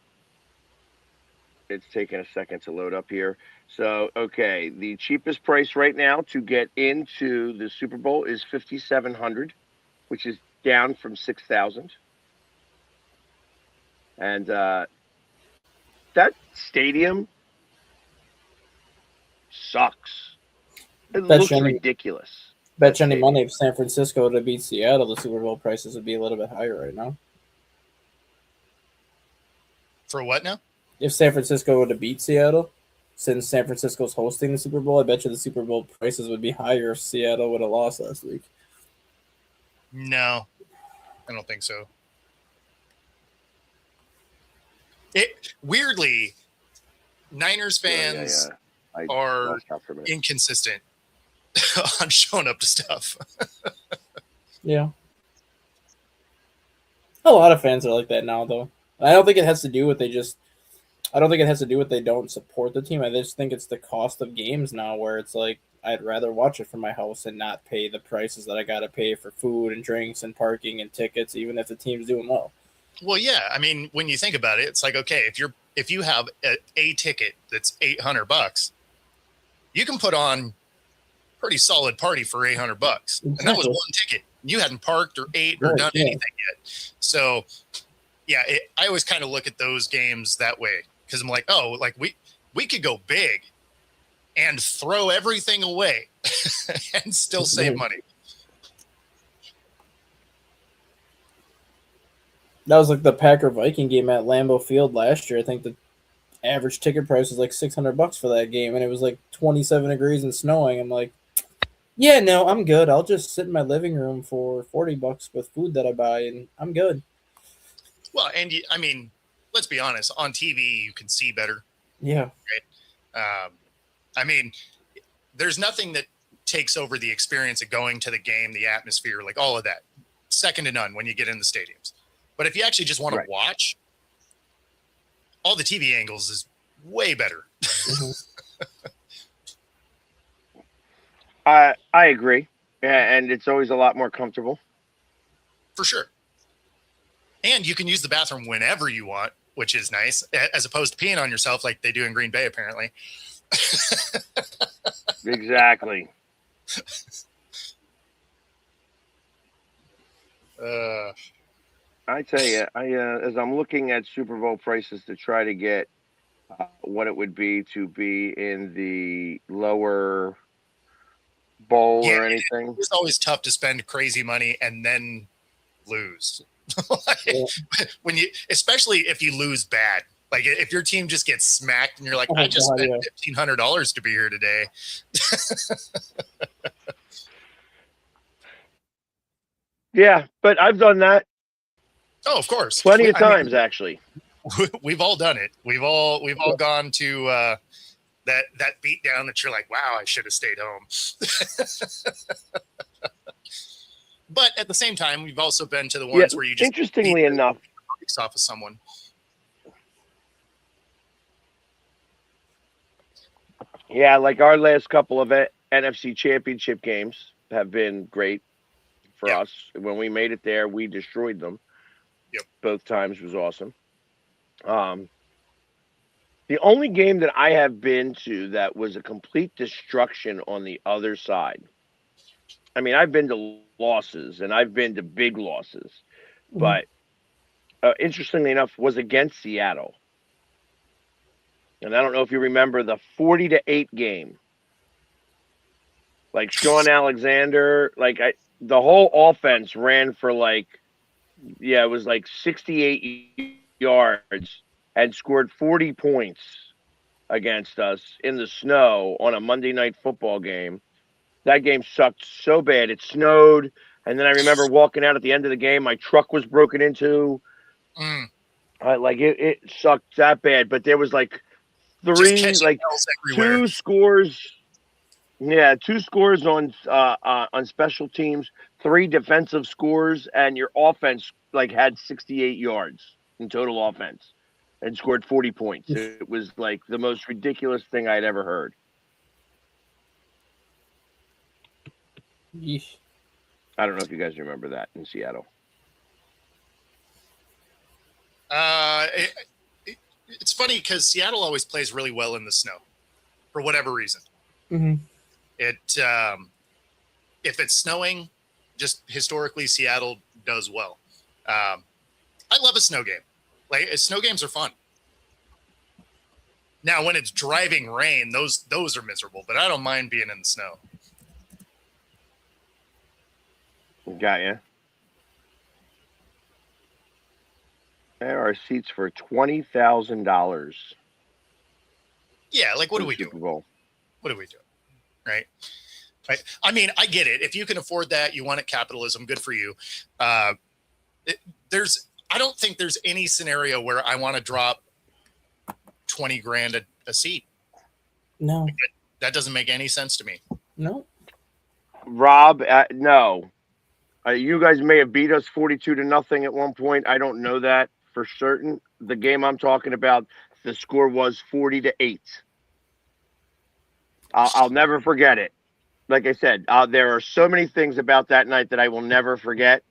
It's taking a second to load up here. So, okay, the cheapest price right now to get into the Super Bowl is $5,700, which is down from $6,000. And that stadium sucks. It looks ridiculous. Bet you any money if San Francisco to beat Seattle, the Super Bowl prices would be a little bit higher right now. For what now? If San Francisco were to beat Seattle, since San Francisco's hosting the Super Bowl, I bet you the Super Bowl prices would be higher if Seattle would have lost last week. No, I don't think so. Weirdly, Niners fans are inconsistent on showing up to stuff. Yeah. A lot of fans are like that now, though. I don't think it has to do with they don't support the team. I just think it's the cost of games now where it's like I'd rather watch it from my house and not pay the prices that I got to pay for food and drinks and parking and tickets, even if the team's doing well. Well, yeah. I mean, when you think about it, it's like, okay, if you have a ticket that's $800, you can put on pretty solid party for $800. Exactly. And that was one ticket. You hadn't parked or ate or done anything yet. So yeah, I always kind of look at those games that way because I'm like, oh, like we could go big and throw everything away and still save money. That was like the Packer Viking game at Lambeau Field last year. I think the average ticket price was like $600 for that game, and it was like 27 degrees and snowing. I'm like, yeah, no, I'm good. I'll just sit in my living room for $40 with food that I buy, and I'm good. Well, and I mean, let's be honest. On TV, you can see better. Yeah. Right. I mean, there's nothing that takes over the experience of going to the game, the atmosphere, like all of that. Second to none when you get in the stadiums. But if you actually just want to watch, all the TV angles is way better. I agree. And it's always a lot more comfortable. For sure. And you can use the bathroom whenever you want, which is nice, as opposed to peeing on yourself like they do in Green Bay, apparently. Exactly. I tell you, as I'm looking at Super Bowl prices to try to get what it would be to be in the lower bowl Yeah, or anything. it's always tough to spend crazy money and then lose. Yeah. When you, especially if you lose bad, like if your team just gets smacked and you're like, Oh, I just God, spent yeah. $1,500 to be here today. Yeah, but I've done that Oh, of course, plenty of times, actually. We've all done it. We've all gone to that beat down that you're like, wow, I should have stayed home. But at the same time, we've also been to the ones where you just interestingly enough, breaks off of someone. Yeah, like our last couple of NFC Championship games have been great for us. When we made it there, we destroyed them. Yep. Both times was awesome. The only game that I have been to that was a complete destruction on the other side. I mean, I've been to losses and I've been to big losses, but interestingly enough, was against Seattle. And I don't know if you remember the 40-8 game. Like Sean Alexander, the whole offense ran for it was like 68 yards and scored 40 points against us in the snow on a Monday night football game. That game sucked so bad. It snowed. And then I remember walking out at the end of the game. My truck was broken into. It sucked that bad. But there was two scores. Yeah, 2 scores on special teams, 3 defensive scores, and your offense had 68 yards in total offense and scored 40 points. It was like the most ridiculous thing I'd ever heard. Yeesh. I don't know if you guys remember that in Seattle. It's funny because Seattle always plays really well in the snow for whatever reason. Mm-hmm. If it's snowing, just historically, Seattle does well. I love a snow game. Snow games are fun. Now, when it's driving rain, those are miserable, but I don't mind being in the snow. Got ya. There are seats for $20,000. Yeah, what do we do? What do we do? Right? I mean, I get it. If you can afford that, you want it, capitalism, good for you. I don't think there's any scenario where I want to drop 20 grand a seat. No. That doesn't make any sense to me. No. Rob, no. You guys may have beat us 42-0 at one point. I don't know that for certain. The game I'm talking about, the score was 40-8. I'll never forget it. Like I said, there are so many things about that night that I will never forget.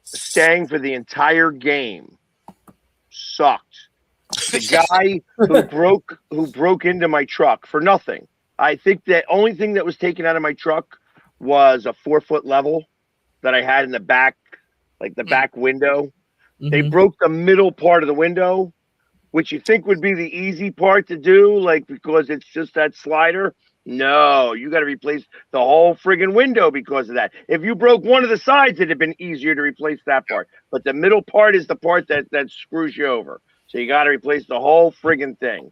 Staying for the entire game sucked. The guy who broke into my truck for nothing. I think the only thing that was taken out of my truck was a 4-foot level that I had in the back, back window. Mm-hmm. They broke the middle part of the window, which you think would be the easy part to do, because it's just that slider. No, you got to replace the whole friggin' window because of that. If you broke one of the sides, it'd have been easier to replace that part. But the middle part is the part that screws you over. So you got to replace the whole friggin' thing.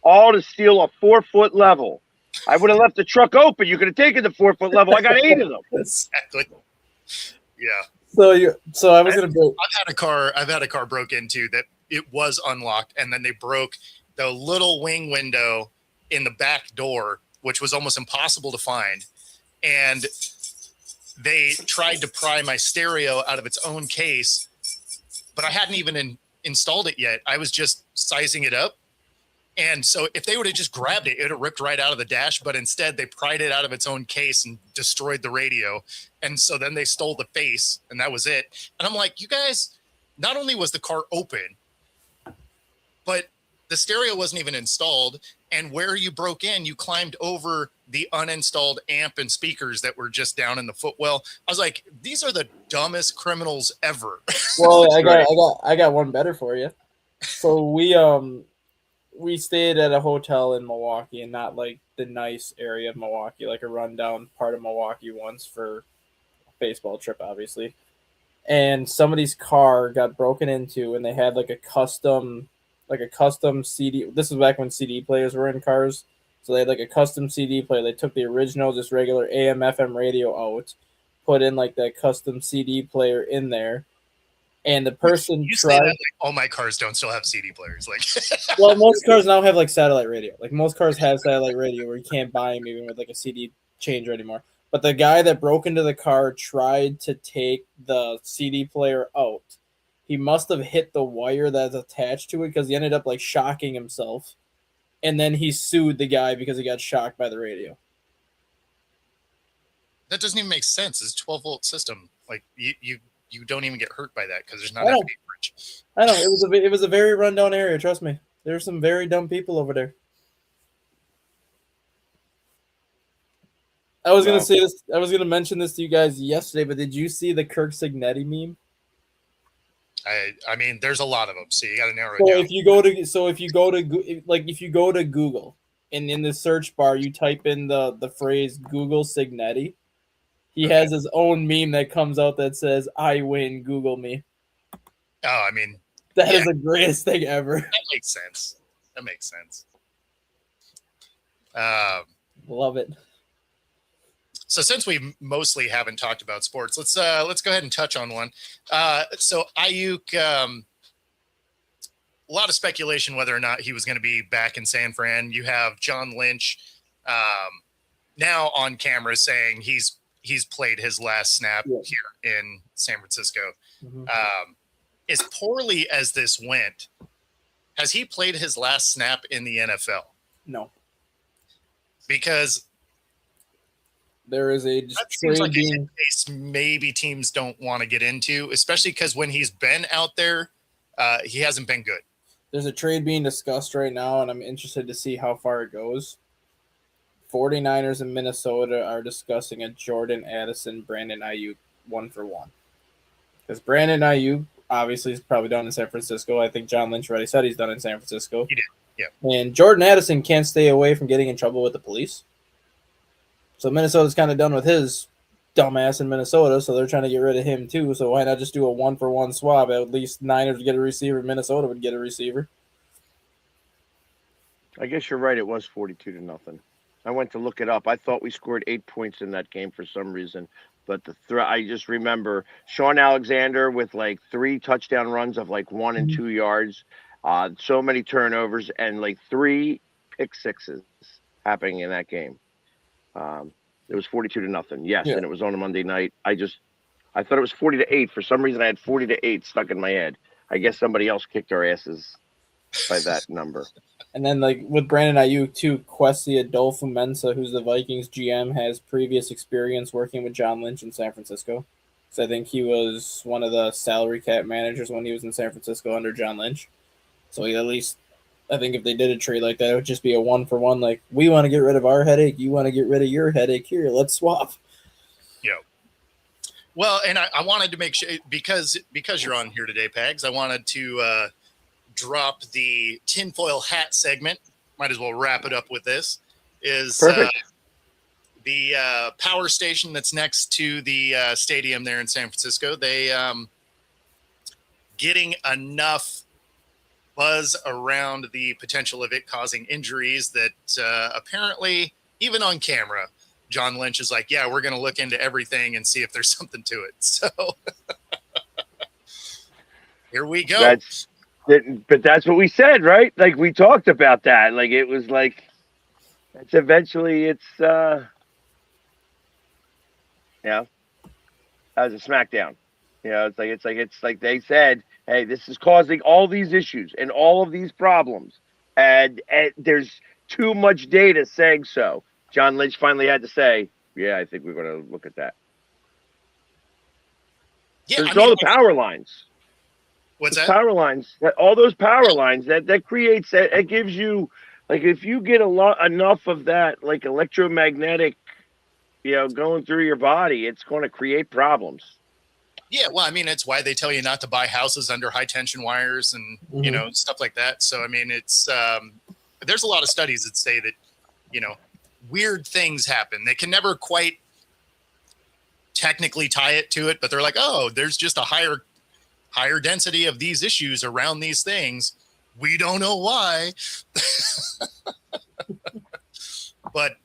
All to steal a 4-foot level. I would have left the truck open. You could have taken the 4-foot level. I got 8 of them. Exactly. Yeah. So I was gonna break. I've had a car broke into that it was unlocked, and then they broke the little wing window in the back door, which was almost impossible to find. And they tried to pry my stereo out of its own case, but I hadn't even installed it yet. I was just sizing it up. And so if they would have just grabbed it, it would have ripped right out of the dash. But instead, they pried it out of its own case and destroyed the radio. And so then they stole the face, and that was it. And I'm like, you guys, not only was the car open, but the stereo wasn't even installed. And where you broke in, you climbed over the uninstalled amp and speakers that were just down in the footwell. I was like, these are the dumbest criminals ever. Well, Right. I got one better for you. So we stayed at a hotel in Milwaukee, and not like the nice area of Milwaukee, like a rundown part of Milwaukee once for a baseball trip, obviously. And somebody's car got broken into, and they had like a custom CD. This was back when CD players were in cars, so they had like a custom CD player. They took the original, just regular AM FM radio out, put in like that custom CD player in there, and the person You say tried. that like all my cars don't still have CD players. Like, Well, most cars now have like satellite radio. Like most cars have satellite radio where you can't buy them even with like a CD changer anymore. But the guy that broke into the car tried to take the CD player out. He must have hit the wire that's attached to it because he ended up like shocking himself. And then he sued the guy because he got shocked by the radio. that doesn't even make sense. It's a 12-volt system. Like you don't even get hurt by that because there's not I enough don't- amperage. I know it was a very rundown area. Trust me, there's some very dumb people over there. I was gonna Wow. say this. I was gonna mention this to you guys yesterday, but did you see the Kirk Signetti meme? I mean, there's a lot of them, so you got to narrow So it down. if you go to Google and in the search bar you type in the phrase Google Signetti, he has his own meme that comes out that says "I win, Google me." Oh, I mean, That Yeah. is the greatest thing ever. that makes sense. That makes sense. Love it. So since we mostly haven't talked about sports, let's go ahead and touch on one. So Aiyuk, a lot of speculation whether or not he was going to be back in San Fran. You have John Lynch now on camera saying he's played his last snap Yeah. here in San Francisco. Mhm. As poorly as this went, has he played his last snap in the NFL? No, Because there is a that seems trade like a being. case maybe teams don't want to get into, especially because when he's been out there, he hasn't been good. There's a trade being discussed right now, and I'm interested to see how far it goes. 49ers and Minnesota are discussing a Jordan Addison, Brandon Aiyuk 1-for-1. Because Brandon Aiyuk obviously is probably done in San Francisco. I think John Lynch already said he's done in San Francisco. He did, yeah. And Jordan Addison can't stay away from getting in trouble with the police. So Minnesota's kind of done with his dumbass in Minnesota, so they're trying to get rid of him too. So why not just do a 1-for-1 swap? At least Niners would get a receiver, Minnesota would get a receiver. I guess you're right. It was 42-0. I went to look it up. I thought we scored 8 points in that game for some reason. But I just remember Sean Alexander with like 3 touchdown runs of like 1 and 2 yards, so many turnovers, and like 3 pick sixes happening in that game. It was 42-0. Yes, Yeah. and it was on a Monday night. I thought it was 40-8. For some reason, I had 40-8 stuck in my head. I guess somebody else kicked our asses by that number. And then, like with Brandon Aiyuk too, Kwesi Adolfo-Mensah, who's the Vikings GM, has previous experience working with John Lynch in San Francisco. So I think he was one of the salary cap managers when he was in San Francisco under John Lynch. So he at least, I think if they did a trade like that, it would just be a 1-for-1. Like, we want to get rid of our headache, you want to get rid of your headache. Here, let's swap. Yeah. Well, and I wanted to make sure because you're on here today, Pags. I wanted to drop the tinfoil hat segment. Might as well wrap it up with this. Is Perfect. the power station that's next to the stadium there in San Francisco? They getting enough buzz around the potential of it causing injuries that apparently, even on camera, John Lynch is like, yeah, we're going to look into everything and see if there's something to it. So here we go. But that's what we said, right? Like we talked about that. Like it was like it's eventually that was a SmackDown. It's like they said, hey, this is causing all these issues and all of these problems, and there's too much data saying so. John Lynch finally had to say, yeah, I think we're going to look at that. Yeah, There's all the power lines. What's The that? power lines, all those power lines that creates it gives you Like if you get enough of that, like electromagnetic, going through your body, it's going to create problems. Yeah, well, I mean, it's why they tell you not to buy houses under high tension wires and stuff like that. So, I mean, it's there's a lot of studies that say that weird things happen. They can never quite technically tie it to it, but they're like, oh, there's just a higher density of these issues around these things. We don't know why, but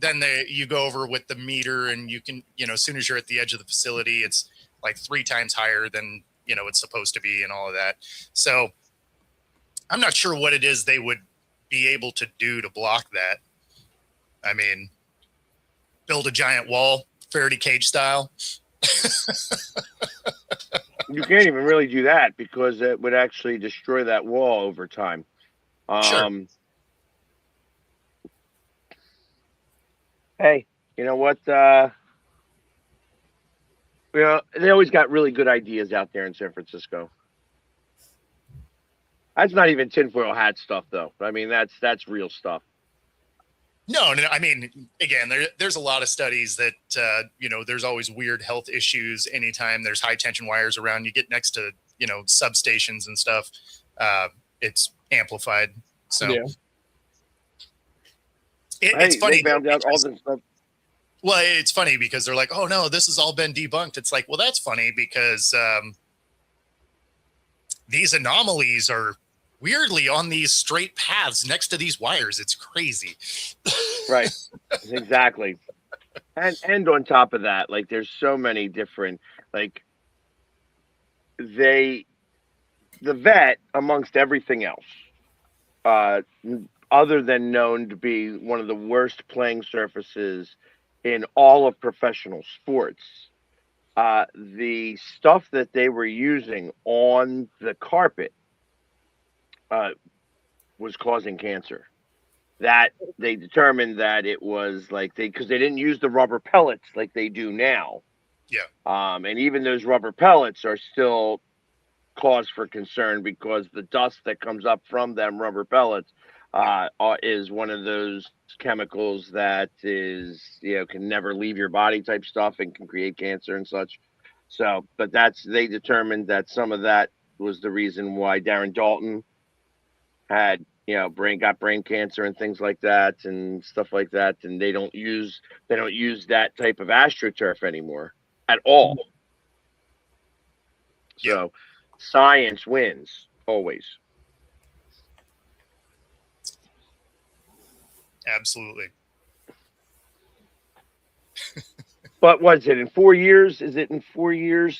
then you go over with the meter, and you can, as soon as you're at the edge of the facility, it's like 3 times higher than it's supposed to be, and all of that. So I'm not sure what it is they would be able to do to block that. I mean, build a giant wall, Faraday cage style. You can't even really do that because it would actually destroy that wall over time. Sure. Hey, you know what? They always got really good ideas out there in San Francisco. That's not even tinfoil hat stuff, though. I mean, that's real stuff. No, I mean, again, there's a lot of studies that, there's always weird health issues anytime there's high tension wires around. You get next to, substations and stuff. It's amplified. So Yeah. It's funny. They found out all this stuff. Well, it's funny because they're like, oh, no, this has all been debunked. It's like, well, that's funny because these anomalies are weirdly on these straight paths next to these wires. It's crazy. Right. Exactly. And on top of that, like there's so many different, like the vet, amongst everything else, other than known to be one of the worst playing surfaces in all of professional sports, the stuff that they were using on the carpet was causing cancer. That they determined that it was like because they didn't use the rubber pellets like they do now. Yeah. And even those rubber pellets are still cause for concern because the dust that comes up from them rubber pellets is one of those chemicals that is can never leave your body type stuff and can create cancer and such. So, but they determined that some of that was the reason why Darren Dalton had got brain cancer and things like that and stuff like that, and they don't use that type of astroturf anymore at all. So science wins always. Absolutely. But what's it in 4 years? Is it in 4 years?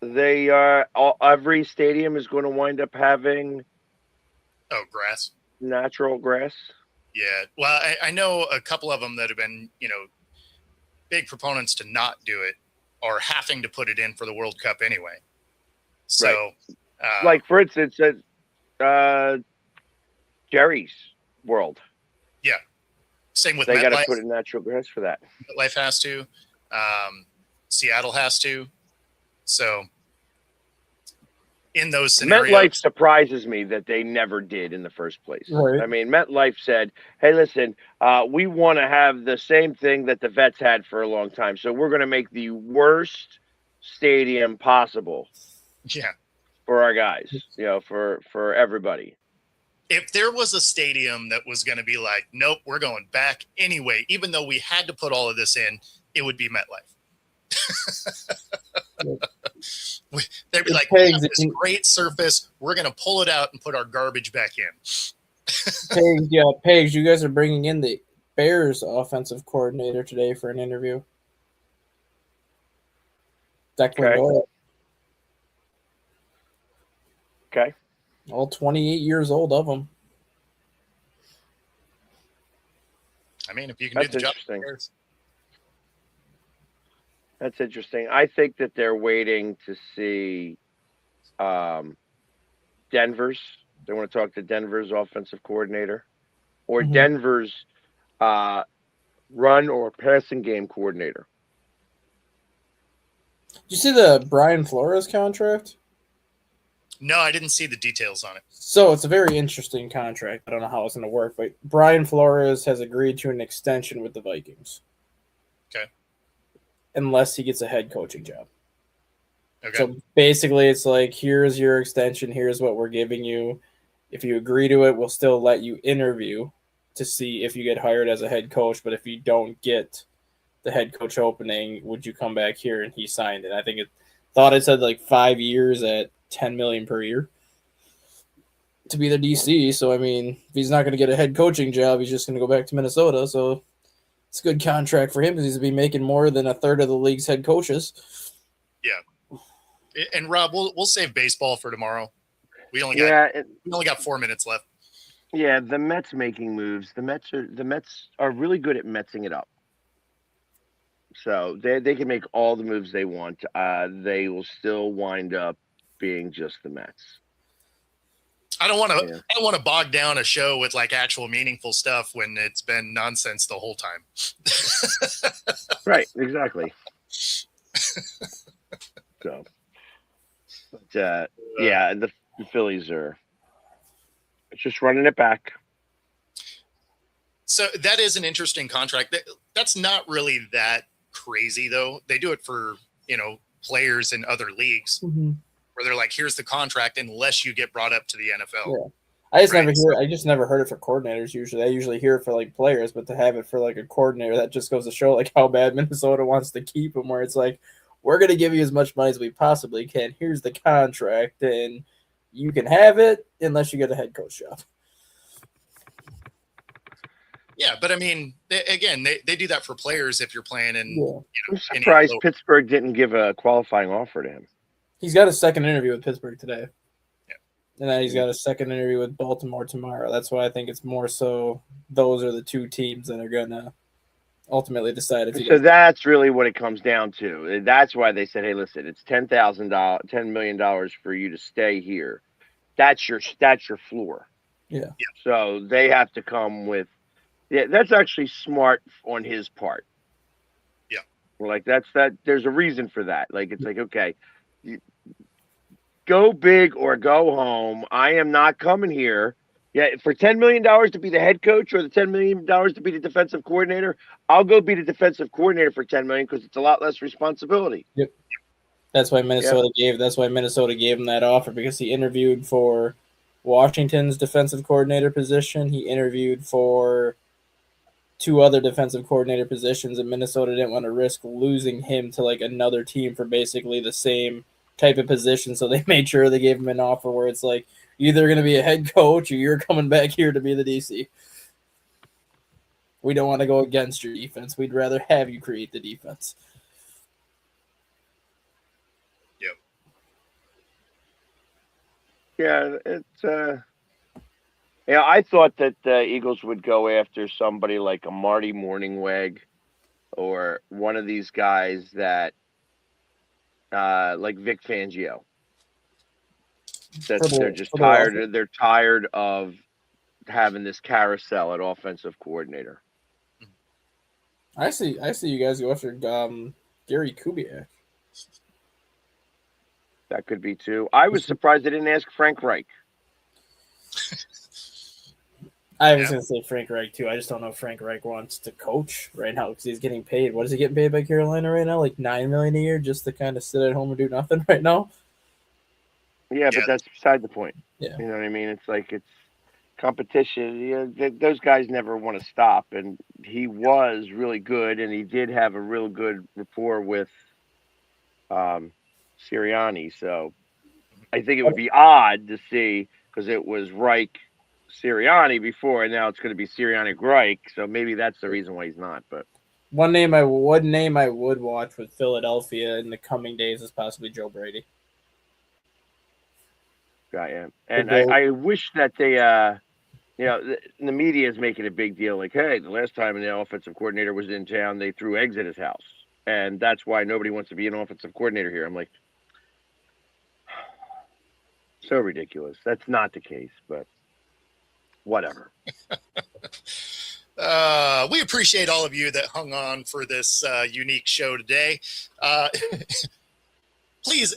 They every stadium is going to wind up having grass, natural grass. Yeah. Well, I know a couple of them that have been big proponents to not do it are having to put it in for the World Cup anyway. So, right. Like for instance, Jerry's World. Yeah. Same with they got to MetLife. Put in natural grass for that. MetLife has to. Seattle has to. So, in those scenarios, MetLife surprises me that they never did in the first place. Right. I mean, MetLife said, "Hey, listen, we want to have the same thing that the vets had for a long time, so we're going to make the worst stadium possible." Yeah. For our guys, for everybody. If there was a stadium that was going to be like, nope, we're going back anyway, even though we had to put all of this in, it would be MetLife. They'd be like, we have this great surface. We're going to pull it out and put our garbage back in. Paige, you guys are bringing in the Bears offensive coordinator today for an interview. Declan Doyle. Okay. All 28 years old of them. I mean, if you can do the job. That's interesting. I think that they're waiting to see Denver's. They want to talk to Denver's offensive coordinator or Denver's run or passing game coordinator. Did you see the Brian Flores contract? No, I didn't see the details on it. So it's a very interesting contract. I don't know how it's going to work, but Brian Flores has agreed to an extension with the Vikings. Okay. Unless he gets a head coaching job. Okay. So basically, it's like, here's your extension. Here's what we're giving you. If you agree to it, we'll still let you interview to see if you get hired as a head coach. But if you don't get the head coach opening, would you come back here? And he signed it. I think it said like 5 years at $10 million per year to be the DC. So I mean, if he's not going to get a head coaching job, he's just going to go back to Minnesota. So it's a good contract for him because he's going to be making more than a third of the league's head coaches. Yeah. And Rob, we'll save baseball for tomorrow. We only got 4 minutes left. Yeah, the Mets making moves. The Mets are really good at Metsing it up. So they can make all the moves they want. They will still wind up being just the Mets. I don't want to bog down a show with like actual meaningful stuff when it's been nonsense the whole time. Right, exactly. So, but yeah, the Phillies are just running it back. So that is an interesting contract. That's not really that crazy though. They do it for, players in other leagues where they're like, here's the contract unless you get brought up to the NFL. Yeah. I just never heard it for coordinators usually. I usually hear it for like players, but to have it for like a coordinator, that just goes to show like how bad Minnesota wants to keep him, where it's like, we're going to give you as much money as we possibly can. Here's the contract, and you can have it unless you get a head coach job. Yeah, but I mean, they do that for players if you're playing in. I'm surprised Pittsburgh didn't give a qualifying offer to him. He's got a second interview with Pittsburgh today. Yeah. And then he's got a second interview with Baltimore tomorrow. That's why I think it's more so those are the two teams that are going to ultimately decide if So that's really what it comes down to. That's why they said, hey, listen, it's $10 million for you to stay here. That's your floor. Yeah. So they have to come with, that's actually smart on his part. Yeah. Like there's a reason for that. Like, it's like, okay, go big or go home. I am not coming here. Yeah, for $10 million to be the head coach or the $10 million to be the defensive coordinator, I'll go be the defensive coordinator for $10 million because it's a lot less responsibility. Yep. That's why Minnesota gave him that offer, because he interviewed for Washington's defensive coordinator position. He interviewed for 2 other defensive coordinator positions, and Minnesota didn't want to risk losing him to like another team for basically the same type of position. So they made sure they gave him an offer where it's like, you're either going to be a head coach or you're coming back here to be the DC. We don't want to go against your defense. We'd rather have you create the defense. Yep. Yeah, it's I thought that the Eagles would go after somebody like a Marty Morningweg or one of these guys that like Vic Fangio. They're just tired. They're tired of having this carousel at offensive coordinator. I see you guys go after Gary Kubiak. That could be too. I was surprised they didn't ask Frank Reich. I was going to say Frank Reich too. I just don't know if Frank Reich wants to coach right now because he's getting paid. What is he getting paid by Carolina right now? Like $9 million a year just to kind of sit at home and do nothing right now. Yeah, but that's beside the point. Yeah. You know what I mean? It's like it's competition. Those guys never want to stop. And he was really good, and he did have a real good rapport with Sirianni. So I think it would be odd to see, because it was Reich Sirianni before, and now it's going to be Sirianni Reich. So maybe that's the reason why he's not. But one name I would watch with Philadelphia in the coming days is possibly Joe Brady. Yeah, and I wish that they, the media is making a big deal. Like, hey, the last time the offensive coordinator was in town, they threw eggs at his house, and that's why nobody wants to be an offensive coordinator here. I'm like, so ridiculous. That's not the case, but whatever. We appreciate all of you that hung on for this unique show today. Please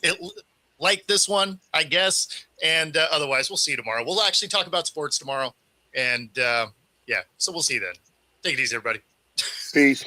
like this one, I guess. And otherwise, we'll see you tomorrow. We'll actually talk about sports tomorrow. And yeah, so we'll see you then. Take it easy, everybody. Peace.